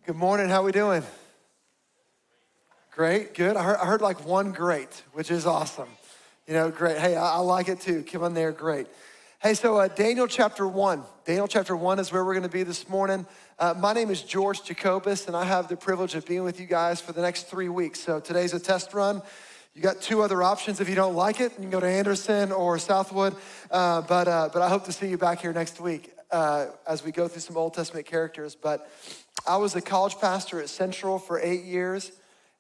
Good morning, how we doing? Great, good. I heard like one great, which is awesome. Great. Hey, I like it too. Come on there, great. Hey, so Daniel chapter 1. Daniel chapter 1 is where we're gonna be this morning. My name is George Jacobus, and I have the privilege of being with you guys for the next 3 weeks. So today's a test run. You got two other options if you don't like it. You can go to Anderson or Southwood, but I hope to see you back here next week as we go through some Old Testament characters. But I was a college pastor at Central for 8 years,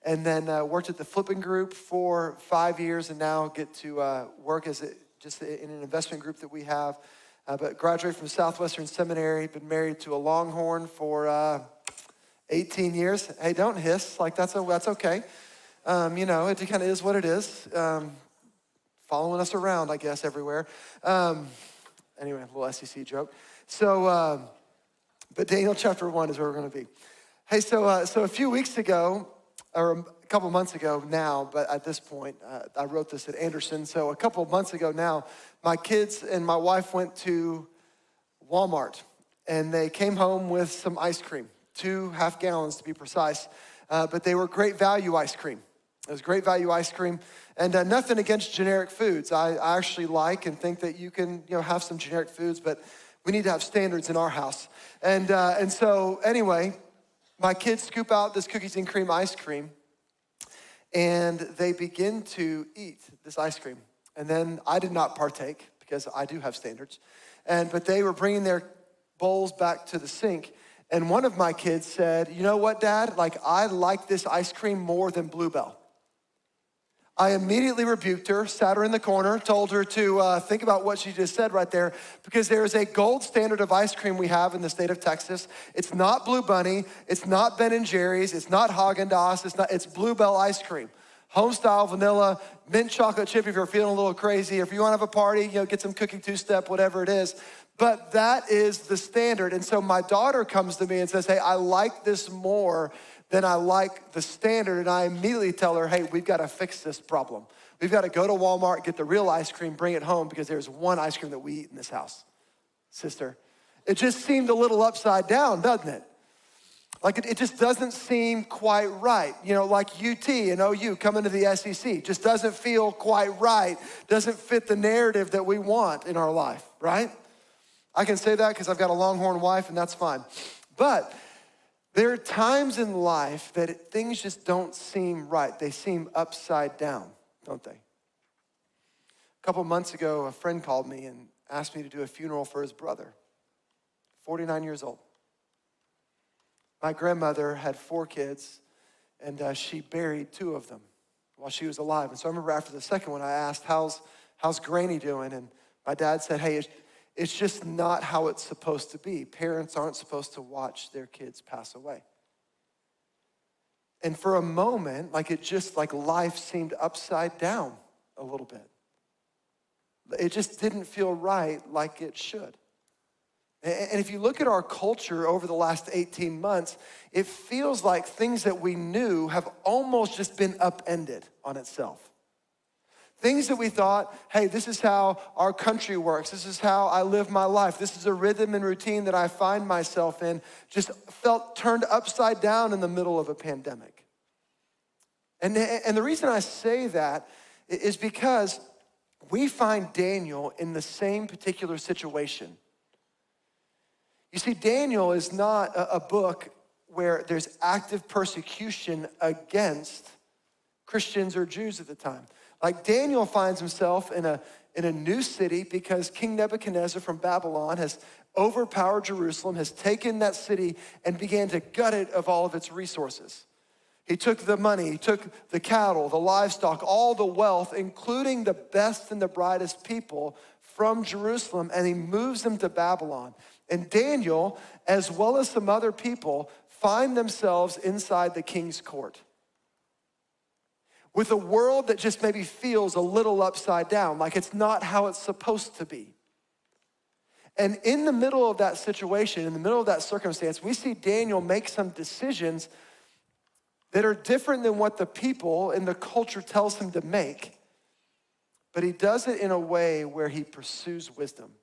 and then worked at the Flipping Group for 5 years, and now get to work as just in an investment group that we have. But graduated from Southwestern Seminary, been married to a Longhorn for 18 years. Hey, don't hiss, like that's okay. It kind of is what it is. Following us around, I guess, everywhere. Anyway, a little SEC joke. So, but Daniel chapter 1 is where we're gonna be. Hey, so a few weeks ago, or a couple months ago now, but at this point, I wrote this at Anderson. So a couple of months ago now, my kids and my wife went to Walmart, and they came home with some ice cream, 2 half gallons to be precise, but they were great value ice cream. It was great value ice cream, and nothing against generic foods. I actually like and think that you can have some generic foods, but we need to have standards in our house. And so anyway, my kids scoop out this cookies and cream ice cream, and they begin to eat this ice cream. And then I did not partake because I do have standards. But they were bringing their bowls back to the sink. And one of my kids said, "You know what, Dad? I like this ice cream more than Bluebell." I immediately rebuked her, sat her in the corner, told her to think about what she just said right there, because there is a gold standard of ice cream we have in the state of Texas. It's not Blue Bunny, it's not Ben & Jerry's, it's not Haagen-Dazs, it's Bluebell ice cream. Home-style vanilla, mint chocolate chip if you're feeling a little crazy. If you wanna have a party, get some cookie two-step, whatever it is. But that is the standard. And so my daughter comes to me and says, "Hey, I like this more than I like the standard." And I immediately tell her, "Hey, we've got to fix this problem. We've got to go to Walmart, get the real ice cream, bring it home, because there's one ice cream that we eat in this house." Sister, it just seemed a little upside down, doesn't it? It just doesn't seem quite right. Like UT and OU coming to the SEC, just doesn't feel quite right, doesn't fit the narrative that we want in our life, right? I can say that because I've got a Longhorn wife, and that's fine. But there are times in life that things just don't seem right. They seem upside down, don't they? A couple months ago, a friend called me and asked me to do a funeral for his brother, 49 years old. My grandmother had 4 kids, and she buried 2 of them while she was alive. And so I remember after the second one, I asked, how's Granny doing? And my dad said, "Hey, it's just not how it's supposed to be. Parents aren't supposed to watch their kids pass away." And for a moment, life seemed upside down a little bit. It just didn't feel right like it should. And if you look at our culture over the last 18 months, it feels like things that we knew have almost just been upended on itself. Things that we thought, hey, this is how our country works. This is how I live my life. This is a rhythm and routine that I find myself in, just felt turned upside down in the middle of a pandemic. And the reason I say that is because we find Daniel in the same particular situation. You see, Daniel is not a book where there's active persecution against Christians or Jews at the time. Daniel finds himself in a new city because King Nebuchadnezzar from Babylon has overpowered Jerusalem, has taken that city and began to gut it of all of its resources. He took the money, he took the cattle, the livestock, all the wealth, including the best and the brightest people from Jerusalem, and he moves them to Babylon. And Daniel, as well as some other people, find themselves inside the king's court, with a world that just maybe feels a little upside down, like it's not how it's supposed to be. And in the middle of that situation, in the middle of that circumstance, we see Daniel make some decisions that are different than what the people in the culture tells him to make, but he does it in a way where he pursues wisdom.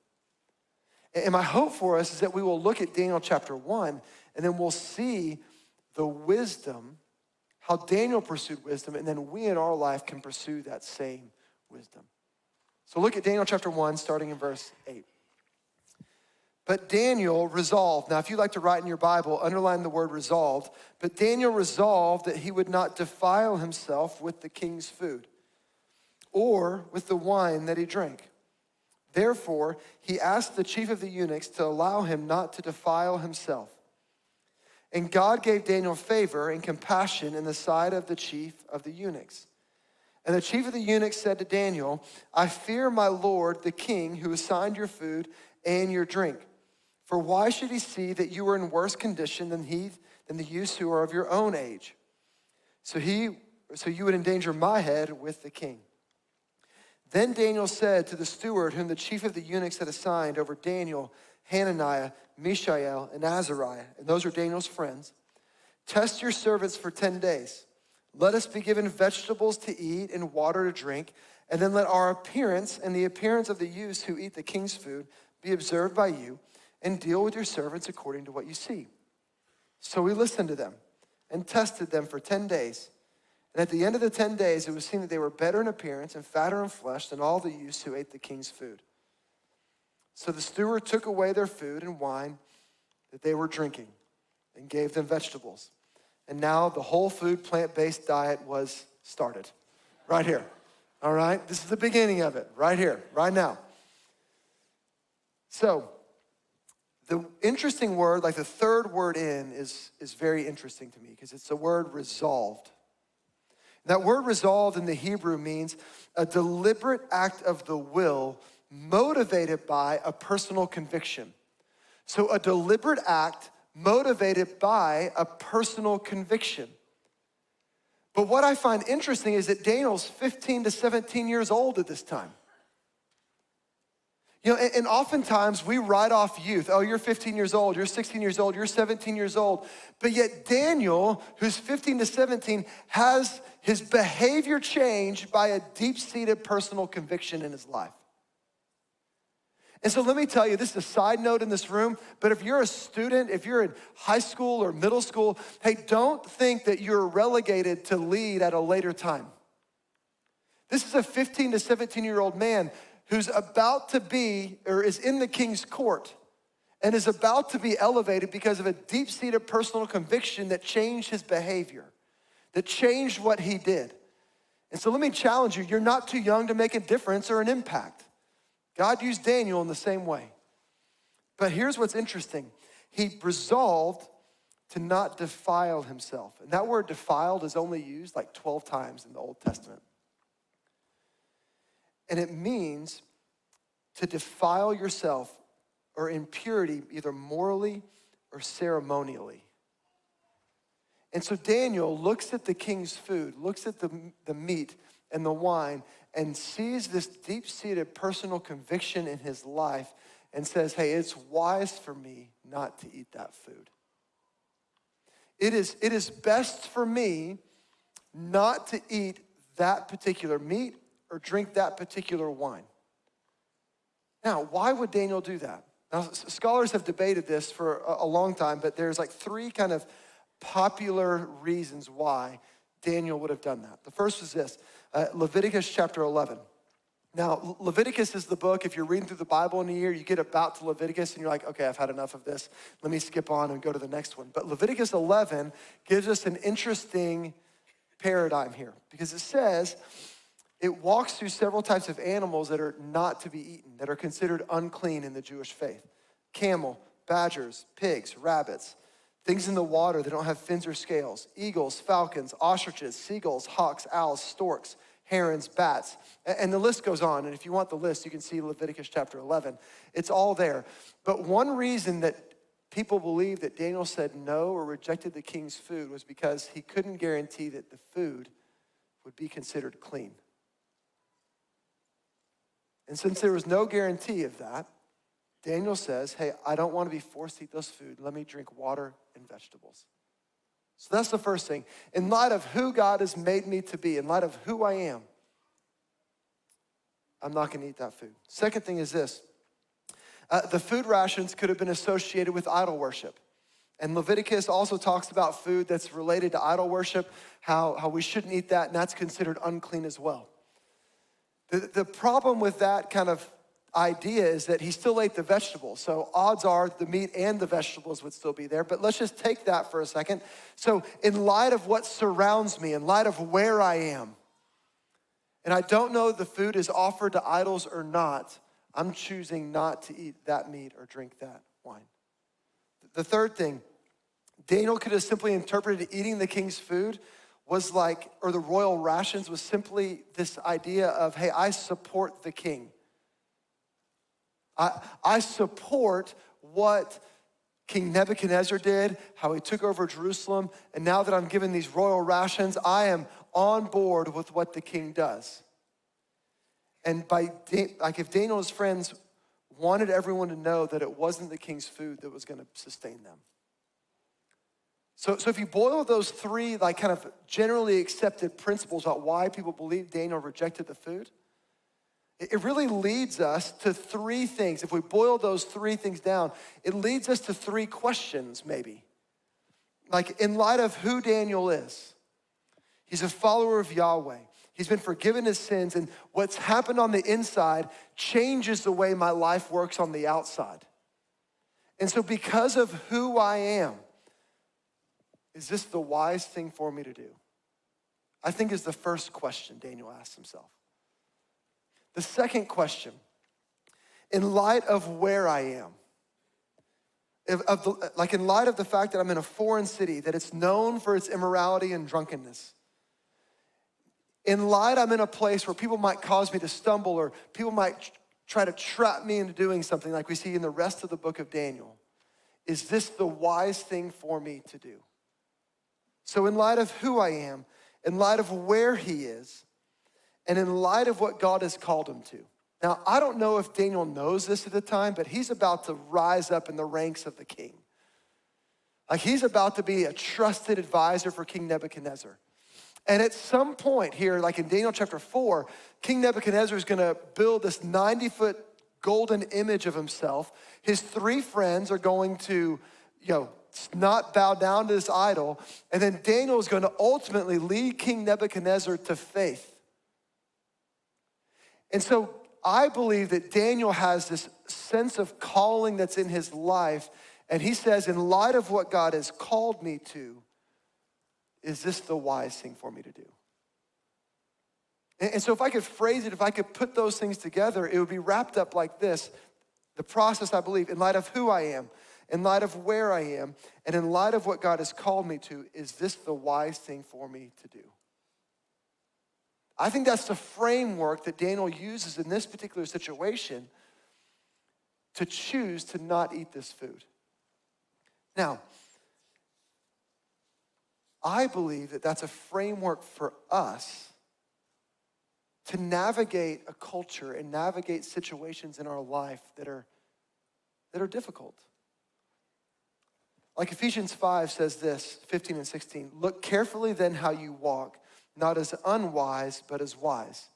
And my hope for us is that we will look at Daniel chapter 1, and then we'll see the wisdom, how Daniel pursued wisdom, and then we in our life can pursue that same wisdom. So look at Daniel chapter 1, starting in verse 8. But Daniel resolved. Now, if you like to write in your Bible, underline the word resolved. But Daniel resolved that he would not defile himself with the king's food or with the wine that he drank. Therefore, he asked the chief of the eunuchs to allow him not to defile himself. And God gave Daniel favor and compassion in the sight of the chief of the eunuchs. And the chief of the eunuchs said to Daniel, I fear my lord, the king, who assigned your food and your drink. For why should he see that you are in worse condition than the youths who are of your own age? So you would endanger my head with the king. Then Daniel said to the steward whom the chief of the eunuchs had assigned over Daniel, Hananiah, Mishael, and Azariah, and those are Daniel's friends, test your servants for 10 days. Let us be given vegetables to eat and water to drink, and then let our appearance and the appearance of the youths who eat the king's food be observed by you, and deal with your servants according to what you see. So we listened to them and tested them for 10 days. And at the end of the 10 days, it was seen that they were better in appearance and fatter in flesh than all the youths who ate the king's food. So the steward took away their food and wine that they were drinking and gave them vegetables. And now the whole food plant-based diet was started right here. All right? This is the beginning of it right here, right now. So the interesting word, like the third word in, is very interesting to me because it's the word resolved. That word resolved in the Hebrew means a deliberate act of the will motivated by a personal conviction. So a deliberate act motivated by a personal conviction. But what I find interesting is that Daniel's 15 to 17 years old at this time. You know, and oftentimes we write off youth. Oh, you're 15 years old, you're 16 years old, you're 17 years old. But yet Daniel, who's 15 to 17, has his behavior changed by a deep-seated personal conviction in his life. And so let me tell you, this is a side note in this room, but if you're a student, if you're in high school or middle school, hey, don't think that you're relegated to lead at a later time. This is a 15 to 17-year-old man who's about to be, or is in the king's court, and is about to be elevated because of a deep-seated personal conviction that changed his behavior, that changed what he did. And so let me challenge you, you're not too young to make a difference or an impact. God used Daniel in the same way. But here's what's interesting. He resolved to not defile himself. And that word defiled is only used like 12 times in the Old Testament. And it means to defile yourself or impurity either morally or ceremonially. And so Daniel looks at the king's food, looks at the meat and the wine, and sees this deep-seated personal conviction in his life and says, hey, it's wise for me not to eat that food. It is best for me not to eat that particular meat or drink that particular wine. Now, why would Daniel do that? Now, scholars have debated this for a long time, but there's like three kind of popular reasons why Daniel would have done that. The first is this, Leviticus chapter 11. Now, Leviticus is the book, if you're reading through the Bible in a year, you get about to Leviticus and you're like, okay, I've had enough of this. Let me skip on and go to the next one. But Leviticus 11 gives us an interesting paradigm here because it says, it walks through several types of animals that are not to be eaten, that are considered unclean in the Jewish faith. Camel, badgers, pigs, rabbits, things in the water that don't have fins or scales, eagles, falcons, ostriches, seagulls, hawks, owls, storks, herons, bats, and the list goes on. And if you want the list, you can see Leviticus chapter 11. It's all there. But one reason that people believe that Daniel said no or rejected the king's food was because he couldn't guarantee that the food would be considered clean. And since there was no guarantee of that, Daniel says, hey, I don't want to be forced to eat those food. Let me drink water and vegetables. So that's the first thing. In light of who God has made me to be, in light of who I am, I'm not going to eat that food. Second thing is this. The food rations could have been associated with idol worship. And Leviticus also talks about food that's related to idol worship, how we shouldn't eat that, and that's considered unclean as well. The problem with that kind of idea is that he still ate the vegetables. So odds are the meat and the vegetables would still be there. But let's just take that for a second. So in light of what surrounds me, in light of where I am, and I don't know if the food is offered to idols or not, I'm choosing not to eat that meat or drink that wine. The third thing, Daniel could have simply interpreted eating the king's food was like, or the royal rations was simply this idea of, hey, I support the king. I support what King Nebuchadnezzar did, how he took over Jerusalem, and now that I'm given these royal rations, I am on board with what the king does. And if Daniel's friends wanted everyone to know that it wasn't the king's food that was gonna sustain them. So if you boil those three kind of generally accepted principles about why people believe Daniel rejected the food, it really leads us to three things. If we boil those three things down, it leads us to three questions maybe. Like in light of who Daniel is, he's a follower of Yahweh. He's been forgiven his sins, and what's happened on the inside changes the way my life works on the outside. And so because of who I am, is this the wise thing for me to do? I think is the first question Daniel asked himself. The second question, in light of where I am, in light of the fact that I'm in a foreign city, that it's known for its immorality and drunkenness, in light I'm in a place where people might cause me to stumble or people might try to trap me into doing something like we see in the rest of the book of Daniel, is this the wise thing for me to do? So in light of who I am, in light of where he is, and in light of what God has called him to. Now, I don't know if Daniel knows this at the time, but he's about to rise up in the ranks of the king. Like he's about to be a trusted advisor for King Nebuchadnezzar. And at some point here, like in Daniel chapter 4, King Nebuchadnezzar is gonna build this 90-foot golden image of himself. His three friends are going to, not bow down to this idol. And then Daniel is gonna ultimately lead King Nebuchadnezzar to faith. And so I believe that Daniel has this sense of calling that's in his life. And he says, in light of what God has called me to, is this the wise thing for me to do? And so if I could phrase it, if I could put those things together, it would be wrapped up like this. The process, I believe, in light of who I am, in light of where I am, and in light of what God has called me to, is this the wise thing for me to do? I think that's the framework that Daniel uses in this particular situation to choose to not eat this food. Now, I believe that that's a framework for us to navigate a culture and navigate situations in our life that are difficult. Like Ephesians 5 says this, 15 and 16, look carefully then how you walk, not as unwise, but as wise,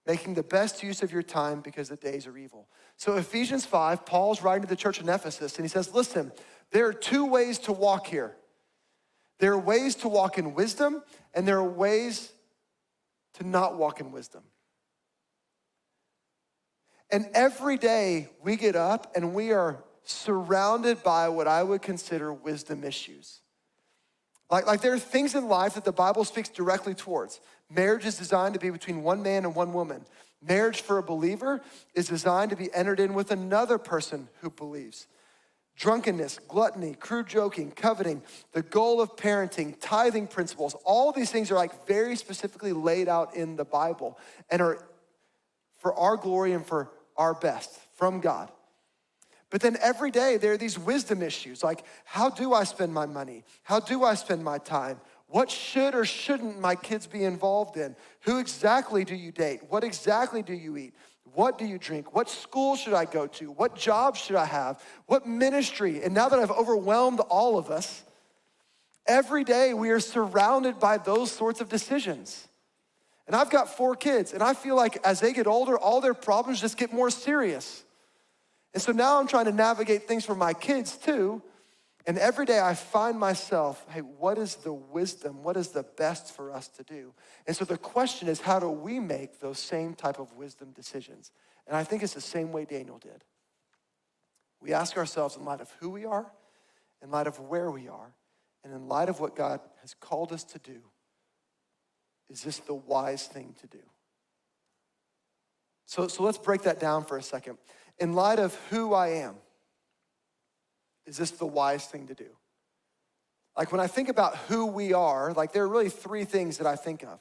making the best use of your time because the days are evil. So Ephesians 5, Paul's writing to the church in Ephesus, and he says, listen, there are two ways to walk here. There are ways to walk in wisdom, and there are ways to not walk in wisdom. And every day we get up and we are surrounded by what I would consider wisdom issues. Like there are things in life that the Bible speaks directly towards. Marriage is designed to be between one man and one woman. Marriage for a believer is designed to be entered in with another person who believes. Drunkenness, gluttony, crude joking, coveting, the goal of parenting, tithing principles, all these things are like very specifically laid out in the Bible and are for our glory and for our best from God. But then every day there are these wisdom issues like, how do I spend my money? How do I spend my time? What should or shouldn't my kids be involved in? Who exactly do you date? What exactly do you eat? What do you drink? What school should I go to? What job should I have? What ministry? And now that I've overwhelmed all of us, every day we are surrounded by those sorts of decisions. And I've got 4 kids, and I feel like as they get older, all their problems just get more serious. And so now I'm trying to navigate things for my kids too. And every day I find myself, hey, what is the wisdom? What is the best for us to do? And so the question is, how do we make those same type of wisdom decisions? And I think it's the same way Daniel did. We ask ourselves in light of who we are, in light of where we are, and in light of what God has called us to do, is this the wise thing to do? So let's break that down for a second. In light of who I am, is this the wise thing to do? Like when I think about who we are, like there are really three things that I think of.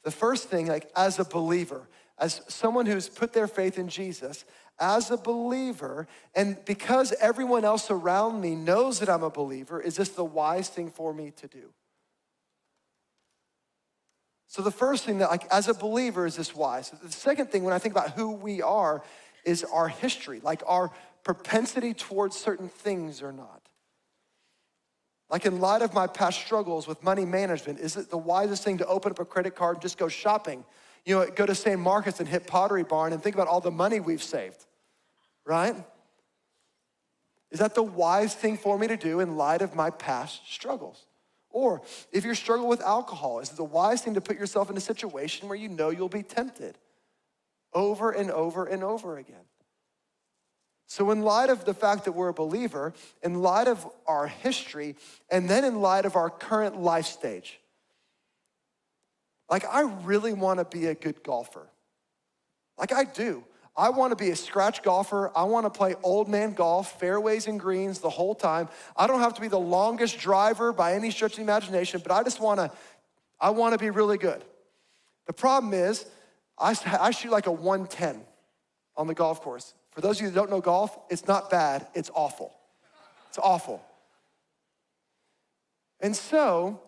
The first thing, like as a believer, as someone who's put their faith in Jesus, as a believer, and because everyone else around me knows that I'm a believer, is this the wise thing for me to do? So the first thing that, like as a believer, is this wise? The second thing, when I think about who we are, is our history, like our propensity towards certain things or not. Like in light of my past struggles with money management, is it the wisest thing to open up a credit card and just go shopping? You know, go to St. Marcus and hit Pottery Barn and think about all the money we've saved, right? Is that the wise thing for me to do in light of my past struggles? Or if you're struggling with alcohol, is it the wise thing to put yourself in a situation where you know you'll be tempted over and over and over again? So in light of the fact that we're a believer, in light of our history, and then in light of our current life stage, like I really want to be a good golfer. Like I do. I want to be a scratch golfer. I want to play old man golf, fairways and greens the whole time. I don't have to be the longest driver by any stretch of the imagination, but I want to be really good. The problem is I shoot like a 110 on the golf course. For those of you that don't know golf, it's not bad, it's awful. It's awful. And so,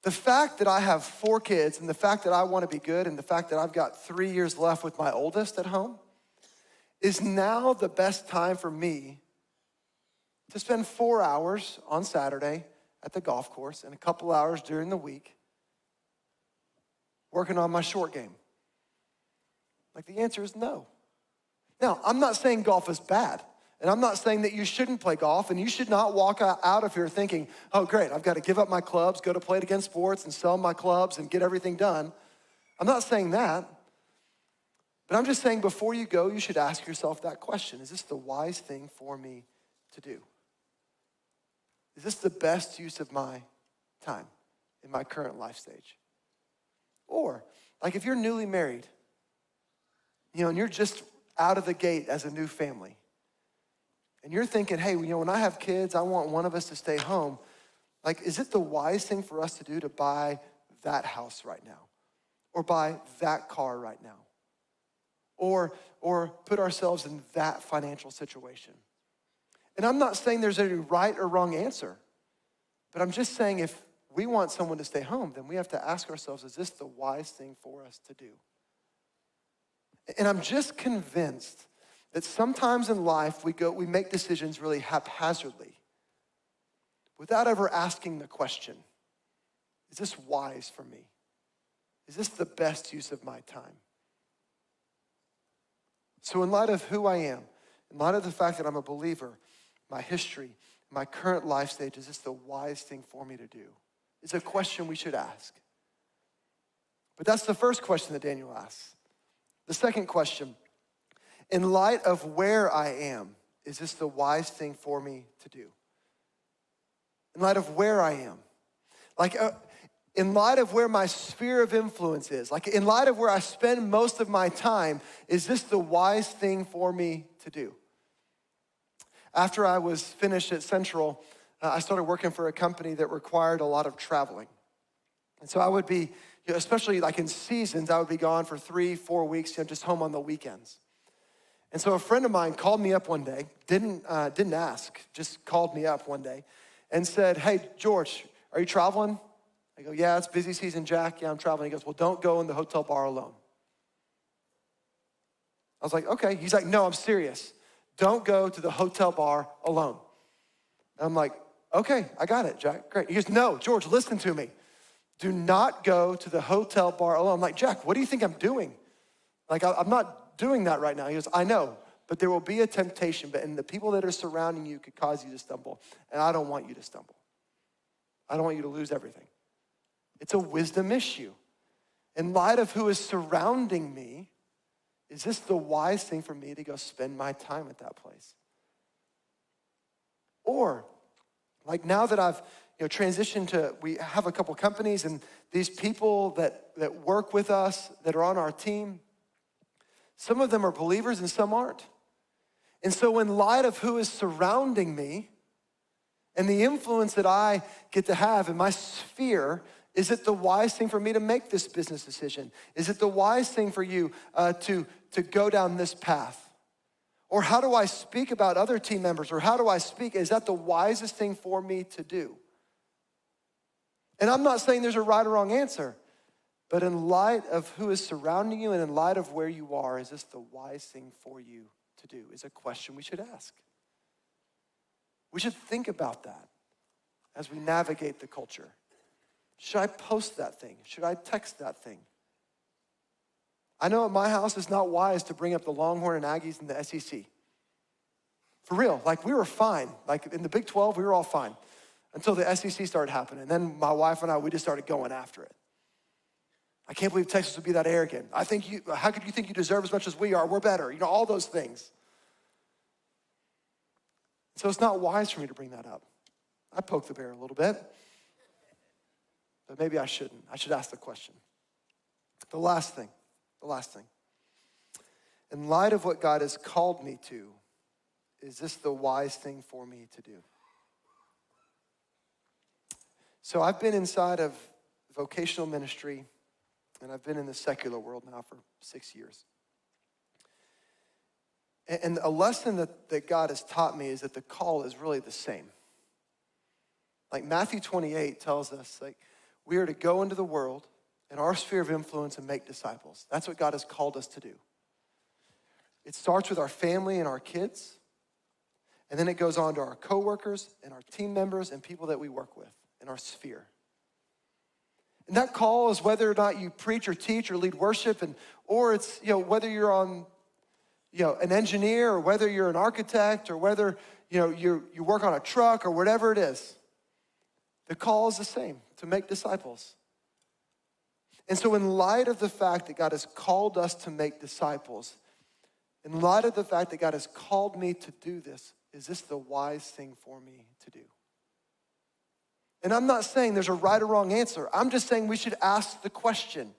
the fact that I have 4 kids and the fact that I want to be good and the fact that I've got 3 years left with my oldest at home is now the best time for me to spend 4 hours on Saturday at the golf course and a couple hours during the week working on my short game. Like the answer is no. Now, I'm not saying golf is bad, and I'm not saying that you shouldn't play golf, and you should not walk out of here thinking, oh, great, I've got to give up my clubs, go to Play It Again Sports and sell my clubs and get everything done. I'm not saying that, but I'm just saying before you go, you should ask yourself that question. Is this the wise thing for me to do? Is this the best use of my time in my current life stage? Or, like if you're newly married, you know, and you're just out of the gate as a new family, and you're thinking, hey, you know, when I have kids, I want one of us to stay home. Like, is it the wise thing for us to do to buy that house right now? Or buy that car right now? Or put ourselves in that financial situation? And I'm not saying there's a right or wrong answer, but I'm just saying if we want someone to stay home, then we have to ask ourselves, is this the wise thing for us to do? And I'm just convinced that sometimes in life we make decisions really haphazardly without ever asking the question, is this wise for me? Is this the best use of my time? So in light of who I am, in light of the fact that I'm a believer, my history, my current life stage, is this the wise thing for me to do? It's a question we should ask. But that's the first question that Daniel asks. The second question, in light of where I am, is this the wise thing for me to do? In light of where I am. Like in light of where my sphere of influence is, like in light of where I spend most of my time, is this the wise thing for me to do? After I was finished at Central, I started working for a company that required a lot of traveling. And so I would be, you know, especially like in seasons, I would be gone for 3-4 weeks, you know, just home on the weekends. And so a friend of mine called me up one day, didn't ask, just called me up one day and said, hey, George, are you traveling? I go, yeah, it's busy season, Jack. Yeah, I'm traveling. He goes, well, don't go in the hotel bar alone. I was like, okay. He's like, no, I'm serious. Don't go to the hotel bar alone. And I'm like, okay, I got it, Jack, great. He goes, no, George, listen to me. Do not go to the hotel bar alone. I'm like, Jack, what do you think I'm doing? Like, I'm not doing that right now. He goes, I know, but there will be a temptation, and the people that are surrounding you could cause you to stumble, and I don't want you to stumble. I don't want you to lose everything. It's a wisdom issue. In light of who is surrounding me, is this the wise thing for me to go spend my time at that place? Or, like now that I've transitioned to, we have a couple companies, and these people that work with us, that are on our team, some of them are believers and some aren't. And so in light of who is surrounding me and the influence that I get to have in my sphere, is it the wise thing for me to make this business decision? Is it the wise thing for you to go down this path? Or how do I speak about other team members? Or how do I speak? Is that the wisest thing for me to do? And I'm not saying there's a right or wrong answer, but in light of who is surrounding you and in light of where you are, is this the wise thing for you to do? Is a question we should ask. We should think about that as we navigate the culture. Should I post that thing? Should I text that thing? I know at my house it's not wise to bring up the Longhorn and Aggies and the SEC. For real, like we were fine. Like in the Big 12, we were all fine until the SEC started happening. And then my wife and I, we just started going after it. I can't believe Texas would be that arrogant. How could you think you deserve as much as we are? We're better, all those things. So it's not wise for me to bring that up. I poked the bear a little bit, but maybe I shouldn't. I should ask the question. The last thing. In light of what God has called me to, is this the wise thing for me to do? So I've been inside of vocational ministry, and I've been in the secular world now for 6 years. And a lesson that God has taught me is that the call is really the same. Like Matthew 28 tells us, like, we are to go into the world in our sphere of influence and make disciples. That's what God has called us to do. It starts with our family and our kids, and then it goes on to our coworkers and our team members and people that we work with in our sphere. And that call is whether or not you preach or teach or lead worship, or it's whether you're on an engineer, or whether you're an architect, or whether you work on a truck or whatever it is. The call is the same, to make disciples. And so in light of the fact that God has called us to make disciples, in light of the fact that God has called me to do this, is this the wise thing for me to do? And I'm not saying there's a right or wrong answer. I'm just saying we should ask the question.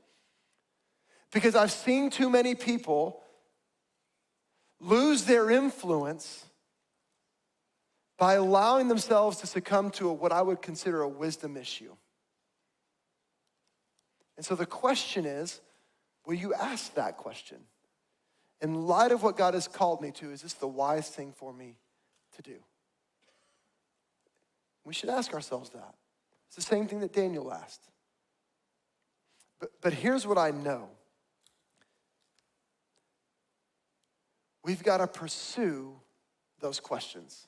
Because I've seen too many people lose their influence by allowing themselves to succumb to what I would consider a wisdom issue. And so the question is, will you ask that question? In light of what God has called me to, is this the wise thing for me to do? We should ask ourselves that. It's the same thing that Daniel asked. But here's what I know. We've got to pursue those questions.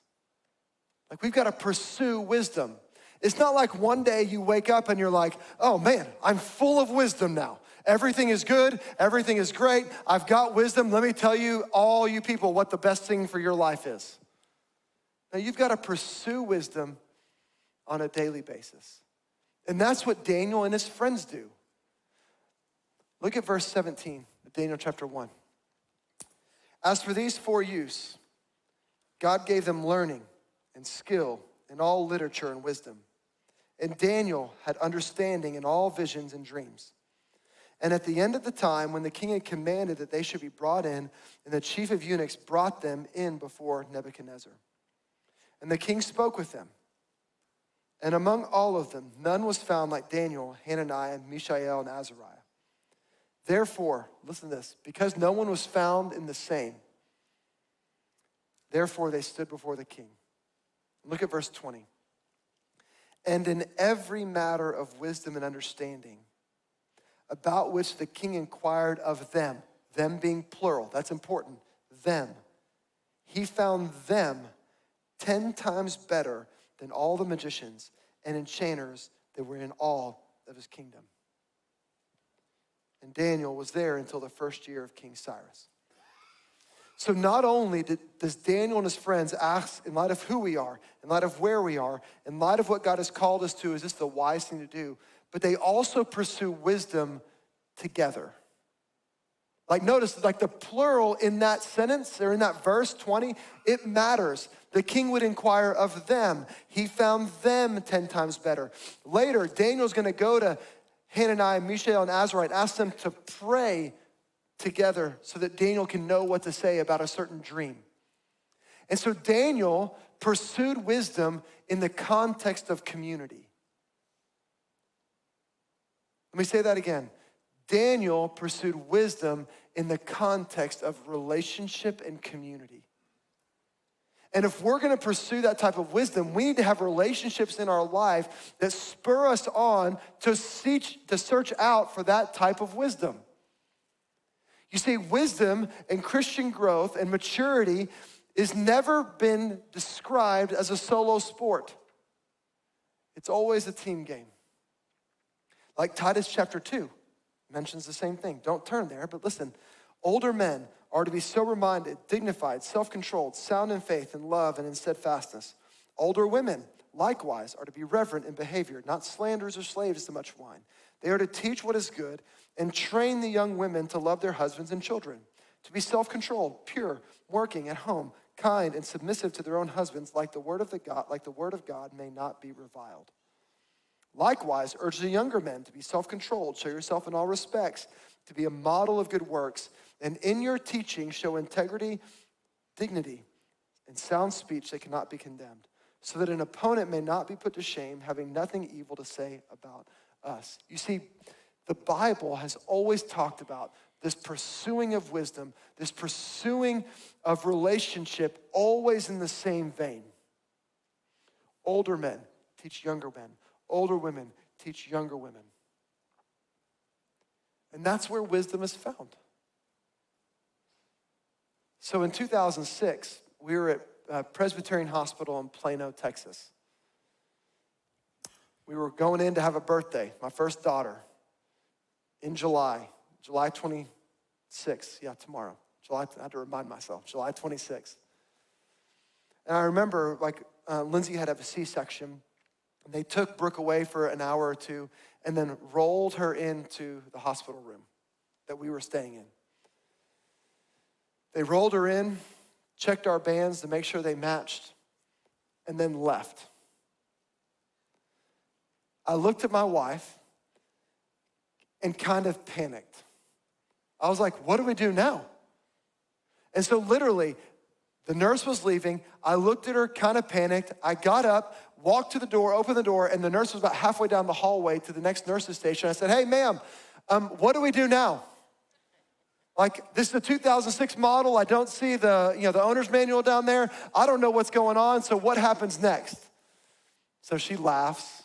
Like, we've got to pursue wisdom. It's not like one day you wake up and you're like, oh man, I'm full of wisdom now. Everything is good, everything is great, I've got wisdom. Let me tell you, all you people, what the best thing for your life is. Now, you've got to pursue wisdom on a daily basis. And that's what Daniel and his friends do. Look at verse 17 of Daniel chapter 1. As for these 4 youths, God gave them learning and skill in all literature and wisdom. And Daniel had understanding in all visions and dreams. And at the end of the time, when the king had commanded that they should be brought in, and the chief of eunuchs brought them in before Nebuchadnezzar. And the king spoke with them. And among all of them, none was found like Daniel, Hananiah, Mishael, and Azariah. Therefore, listen to this, because no one was found in the same, therefore they stood before the king. Look at verse 20. And in every matter of wisdom and understanding, about which the king inquired of them being plural, that's important, them, he found them 10 times better than all the magicians and enchanters that were in all of his kingdom. And Daniel was there until the first year of King Cyrus. So not only does Daniel and his friends ask, in light of who we are, in light of where we are, in light of what God has called us to, is this the wise thing to do? But they also pursue wisdom together. Like notice, like the plural in that sentence, or in that verse 20, it matters. The king would inquire of them. He found them 10 times better. Later, Daniel's gonna go to Hananiah, Mishael, and Azariah and ask them to pray together so that Daniel can know what to say about a certain dream. And so Daniel pursued wisdom in the context of community. Let me say that again. Daniel pursued wisdom in the context of relationship and community. And if we're gonna pursue that type of wisdom, we need to have relationships in our life that spur us on to search out for that type of wisdom. You see, wisdom and Christian growth and maturity has never been described as a solo sport. It's always a team game. Like Titus chapter 2 mentions the same thing. Don't turn there, but listen. Older men are to be sober-minded, dignified, self-controlled, sound in faith, in love, and in steadfastness. Older women, likewise, are to be reverent in behavior, not slanderers or slaves to much wine. They are to teach what is good and train the young women to love their husbands and children, to be self-controlled, pure, working at home, kind, and submissive to their own husbands, like the word of God may not be reviled. Likewise, urge the younger men to be self-controlled, show yourself in all respects, to be a model of good works, and in your teaching show integrity, dignity, and sound speech that cannot be condemned, so that an opponent may not be put to shame, having nothing evil to say about us. You see, the Bible has always talked about this pursuing of wisdom, this pursuing of relationship, always in the same vein. Older men teach younger men. Older women teach younger women. And that's where wisdom is found. So in 2006, we were at Presbyterian Hospital in Plano, Texas. We were going in to have a birthday, my first daughter, in July 26th. Yeah, tomorrow. I had to remind myself, July 26th. And I remember, Lindsay had to have a C-section. And they took Brooke away for an hour or two and then rolled her into the hospital room that we were staying in. They rolled her in, checked our bands to make sure they matched, and then left. I looked at my wife and kind of panicked. I was like, what do we do now? And so literally, the nurse was leaving. I looked at her, kind of panicked. I got up, walked to the door, opened the door, and the nurse was about halfway down the hallway to the next nurse's station. I said, hey, ma'am, what do we do now? Like, this is a 2006 model. I don't see the owner's manual down there. I don't know what's going on, so what happens next? So she laughs,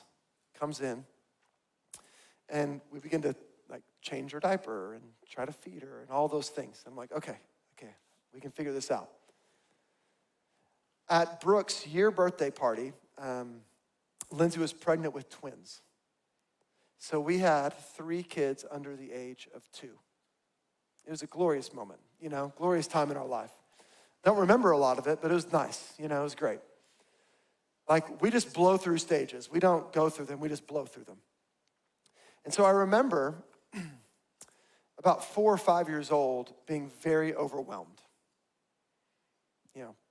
comes in, and we begin to change her diaper and try to feed her and all those things. I'm like, okay, we can figure this out. At Brooke's birthday party, Lindsay was pregnant with twins. So we had 3 kids under the age of 2. It was a glorious moment, glorious time in our life. Don't remember a lot of it, but it was nice, it was great. We just blow through stages. We don't go through them, we just blow through them. And so I remember about 4 or 5 years old being very overwhelmed.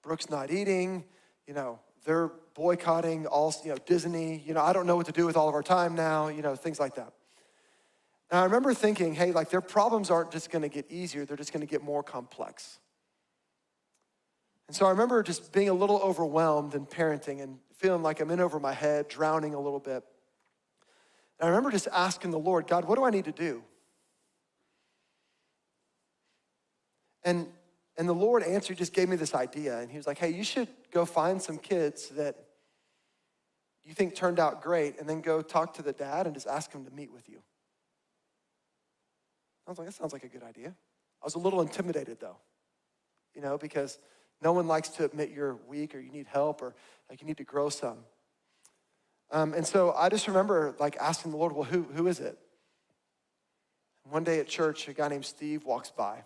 Brooke's not eating, they're boycotting all, Disney, I don't know what to do with all of our time now, things like that. And I remember thinking, hey, their problems aren't just gonna get easier, they're just gonna get more complex. And so I remember just being a little overwhelmed in parenting and feeling like I'm in over my head, drowning a little bit. And I remember just asking the Lord, God, what do I need to do? And the Lord answered, just gave me this idea. And he was like, hey, you should go find some kids that you think turned out great and then go talk to the dad and just ask him to meet with you. I was like, that sounds like a good idea. I was a little intimidated though, because no one likes to admit you're weak or you need help or you need to grow some. And so I just remember asking the Lord, well, who is it? And one day at church, a guy named Steve walks by.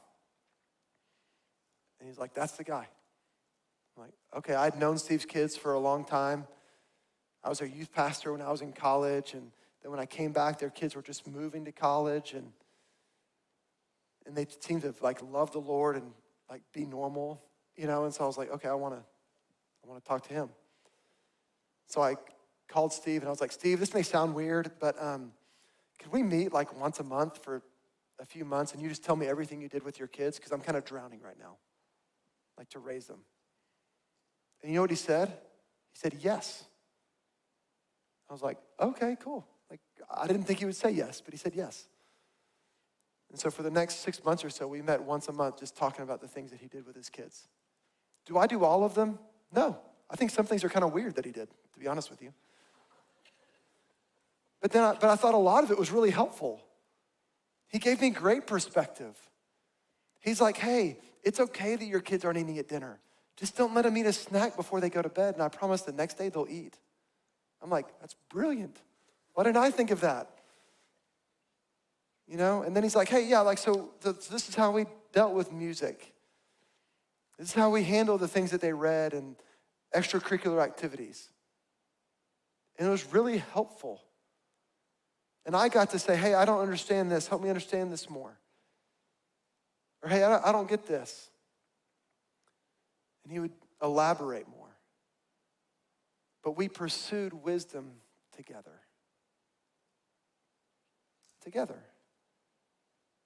And he's like, that's the guy. I'm like, okay, I'd known Steve's kids for a long time. I was their youth pastor when I was in college, and then when I came back, their kids were just moving to college, and they seemed to like love the Lord and like be normal, and so I was like, okay, I want to talk to him. So I called Steve, and I was like, Steve, this may sound weird, but could we meet like once a month for a few months, and you just tell me everything you did with your kids, because I'm kind of drowning right now, like to raise them. And you know what he said? He said, yes. I was like, okay, cool. Like, I didn't think he would say yes, but he said yes. And so for the next 6 months or so, we met once a month just talking about the things that he did with his kids. Do I do all of them? No. I think some things are kind of weird that he did, to be honest with you. But I thought a lot of it was really helpful. He gave me great perspective. He's like, hey, it's okay that your kids aren't eating at dinner. Just don't let them eat a snack before they go to bed, and I promise the next day they'll eat. I'm like, that's brilliant. Why didn't I think of that? And then he's like, hey, yeah, like, so this is how we dealt with music. This is how we handle the things that they read and extracurricular activities. And it was really helpful. And I got to say, hey, I don't understand this. Help me understand this more. Or, hey, I don't get this. And he would elaborate more. But we pursued wisdom together.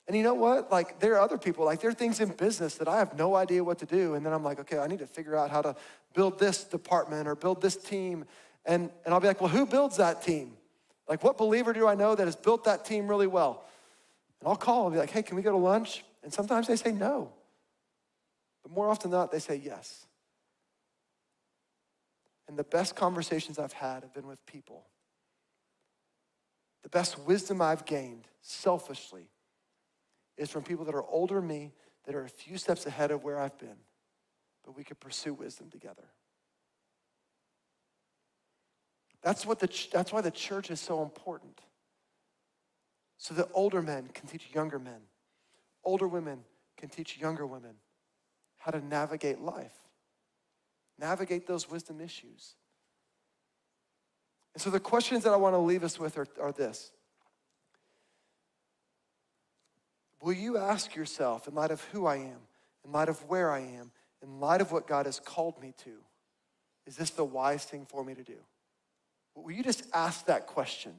And you know what? Like, there are other people, like there are things in business that I have no idea what to do. And then I'm like, okay, I need to figure out how to build this department or build this team. And I'll be like, well, who builds that team? Like, what believer do I know that has built that team really well? And I'll call and be like, hey, can we go to lunch? And sometimes they say no. But more often than not, they say yes. And the best conversations I've had have been with people. The best wisdom I've gained, selfishly, is from people that are older than me, that are a few steps ahead of where I've been. But we could pursue wisdom together. That's why the church is so important. So that older men can teach younger men. Older women can teach younger women how to navigate life. Navigate those wisdom issues. And so the questions that I want to leave us with are this. Will you ask yourself, in light of who I am, in light of where I am, in light of what God has called me to, is this the wise thing for me to do? Will you just ask that question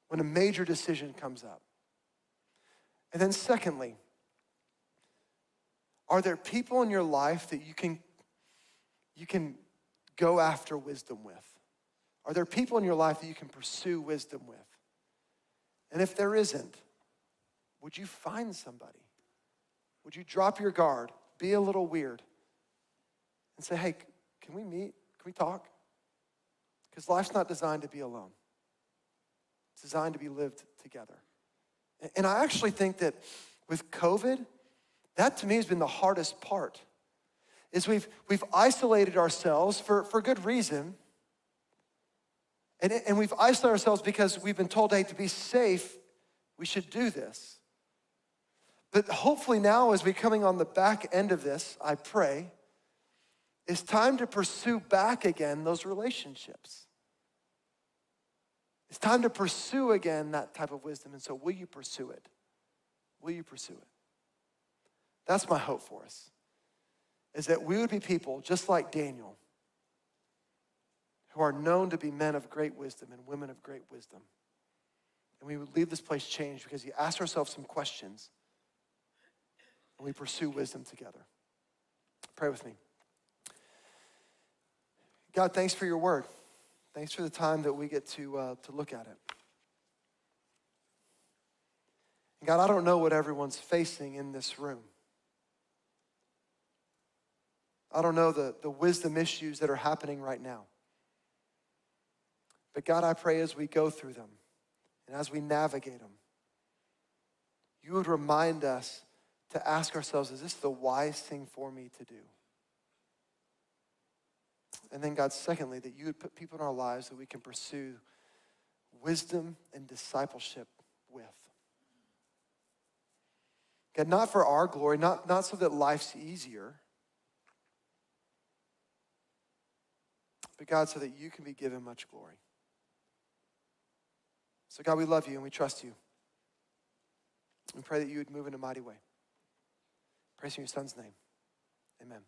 when a major decision comes up? And then secondly, are there people in your life that you can go after wisdom with? Are there people in your life that you can pursue wisdom with? And if there isn't, would you find somebody? Would you drop your guard, be a little weird, and say, hey, can we meet? Can we talk? Because life's not designed to be alone. It's designed to be lived together. And I actually think that with COVID, that to me has been the hardest part, is we've isolated ourselves for good reason. And we've isolated ourselves because we've been told, hey, to be safe, we should do this. But hopefully now, as we're coming on the back end of this, I pray, it's time to pursue back again those relationships. It's time to pursue again that type of wisdom. And so will you pursue it? Will you pursue it? That's my hope for us, is that we would be people just like Daniel, who are known to be men of great wisdom and women of great wisdom. And we would leave this place changed because we ask ourselves some questions and we pursue wisdom together. Pray with me. God, thanks for your word. Thanks for the time that we get to look at it. And God, I don't know what everyone's facing in this room. I don't know the wisdom issues that are happening right now. But God, I pray as we go through them and as we navigate them, you would remind us to ask ourselves, is this the wise thing for me to do? And then God, secondly, that you would put people in our lives that we can pursue wisdom and discipleship with. God, not for our glory, not so that life's easier, but God, so that you can be given much glory. So God, we love you and we trust you. We pray that you would move in a mighty way. Praise in your son's name. Amen.